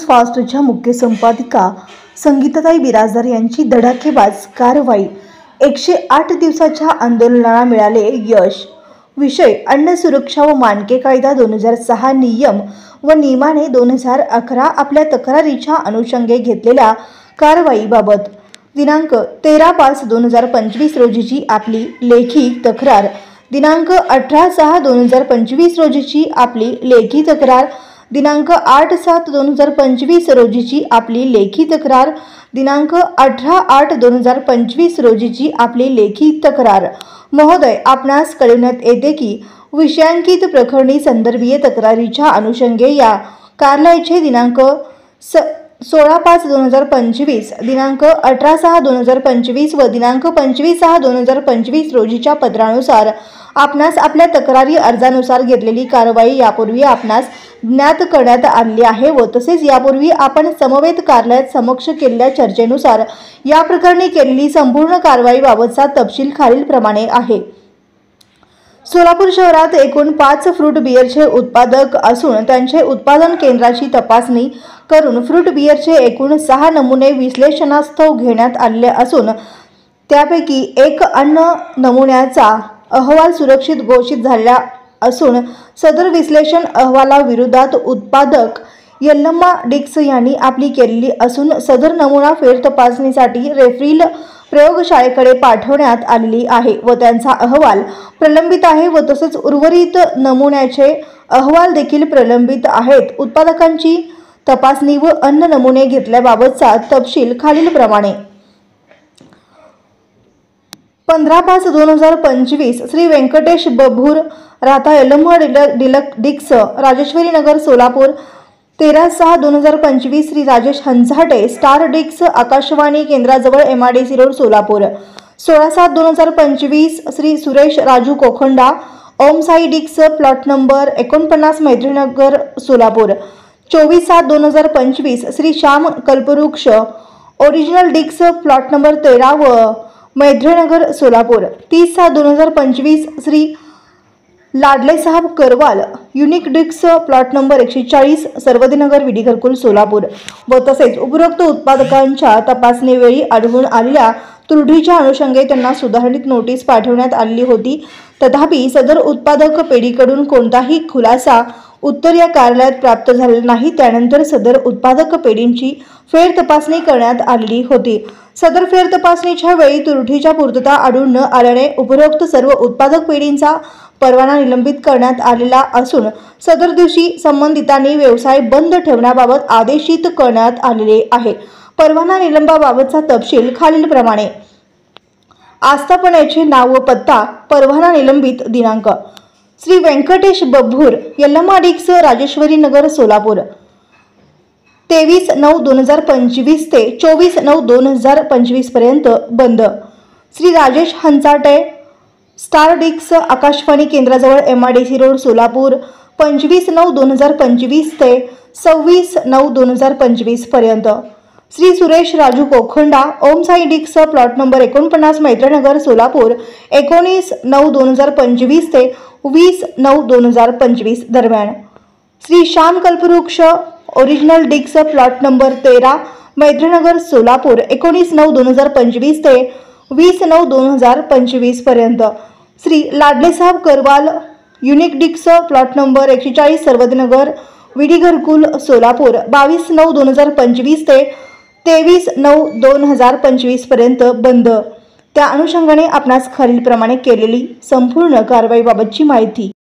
फास्टच्या मुख्य संपादिका संगीताताई बिराजदार यांची धडाकेबाज कारवाई। 108 दिवसाच्या आंदोलनाला मिळाले यश। विषय अन्न सुरक्षा व मानके कायदा 2006 नियम व नियमाने 2011 आपल्या तक्रारीच्या अनुषंगे घेतलेल्या कारवाईबाबत दिनांक 13/5/2025 रोजीची आपली लेखी तक्रार, दिनांक 18/6/2025 रोजीची आपली लेखी तक्रार, दिनांक 8/7/2025 रोजीची आपली लेखी तक्रार, दिनांक 18/8/2025 रोजीची आपली लेखी तक्रार। महोदय, आपणास कळविण्यात येते की विषयांकित प्रकरणी संदर्भीय तक्रारीच्या अनुषंगे या कार्यालयाचे दिनांक 16/5/2025, दिनांक 18/6/2025 व दिनांक 25/6/2025 रोजीच्या पत्रानुसार आपणास आपल्या तक्रारी अर्जानुसार घेतलेली कारवाई यापूर्वी आपणास ज्ञात करण्यात आली आहे व तसेच यापूर्वी आपण समवेत कार्यालयात समक्ष केलेल्या चर्चेनुसार या प्रकरणी केलेली संपूर्ण कारवाईबाबतचा तपशील खालीलप्रमाणे आहे। सोलापूर शहरात एकूण 5 फ्रूट बियरचे उत्पादक असून त्यांचे उत्पादन केंद्राची तपासणी करून फ्रूट बियरचे एकूण 6 नमुने विश्लेषणास्तव घेण्यात आले असून त्यापैकी एक अन्न नमुन्याचा अहवाल सुरक्षित घोषित झाला असून सदर विश्लेषण अहवालाविरोधात उत्पादक यल्लम्मा डिक्स यांनी आपली केलेली असून सदर नमुना फेर तपासणीसाठी रेफरील प्रयोगशाळेकडे पाठवण्यात आलेली आहे व त्यांचा अहवाल प्रलंबित आहे व तसेच उर्वरित नमुन्याचे अहवाल देखील प्रलंबित आहेत। उत्पादकांची तपासणी व अन्न नमुने घेतल्याबाबतचा तपशील खालीलप्रमाणे। 15/5/2025 श्री व्यंकटेश बभूर राहता यल्लम्मा डिक्स, राजेश्वरी नगर, सोलापूर। 13/6/2025 श्री राजेश हंचाटे, स्टार डिक्स, आकाशवाणी केंद्राजवळ MIDC रोड, सोलापूर। 16/7/2025 श्री सुरेश राजू कोखंडा, ओम साई डिक्स, प्लॉट नंबर 49, मैत्रीनगर, सोलापूर। 24/7/2025 श्री श्याम कल्पवृक्ष, ओरिजिनल डिक्स, प्लॉट नंबर 13 व मैत्रीनगर, सोलापूर। 30/7/2025 श्री लाडले साहब करवाल, युनिक डिक्स, प्लॉट नंबर 140, सर्वदीनगर, विडी घरकुल, सोलापूर व तसेच उपरोक्त उत्पादकांच्या तपासणीवेळी आढळून आलेल्या त्रुटीच्या अनुषंगे त्यांना सुधारणित नोटीस पाठवण्यात आली होती। तथापि सदर उत्पादक पेढीकडून कोणताही खुलासा उत्तर या कार्यालयात प्राप्त झालेला नाही। त्यानंतर सदर उत्पादक पेढींची फेर तपासणी करण्यात आलेली होती। सदर फेर तपासणीच्या वेळी त्रुटीच्या पूर्तता आढळून न आल्याने उपरोक्त सर्व उत्पादक पेढींचा परवाना निलंबित करण्यात आलेला असून सदर दिवशी संबंधितांनी व्यवसाय बंद ठेवण्याबाबत आदेशित करण्यात आलेले आहे। परवाना निलंबाबाबतचा तपशील खालीलप्रमाणे। आस्थापनेचे नाव व पत्ता, परवाना निलंबित दिनांक श्री व्यंकटेश बभूर, यल्लम्मा डिक्स, राजेश्वरी नगर, सोलापूर। 23/9/2025 ते 24/9/2025 पर्यंत बंद। श्री राजेश हंचाटे, स्टार डिक्स, आकाशवाणी केंद्राजवळ MIDC रोड, सोलापूर। 25/9/2025 ते 26/9/2025 पर्यंत। श्री सुरेश राजू कोखंडा, ओम साई डिक्स, प्लॉट नंबर 49, मैत्रीनगर, सोलापूर। 19/9/2025 ते 20/9/2025 दरम्यान। श्री श्याम कल्पवृक्ष, ओरिजिनल डिक्स, प्लॉट नंबर 13, मैत्रीनगर, सोलापूर। 19/9/2025 ते 20/9/2025 पर्यंत। श्री लाडले साहब करवाल, युनिक डिक्स, प्लॉट नंबर 140, सर्वदीनगर, विडी घरकुल, सोलापूर। 22/9/2025 ते 23/9/2025 पर्यंत बंद। त्या अनुषंगाने आपणास खालीलप्रमाणे केलेली संपूर्ण कारवाईबाबतची माहिती।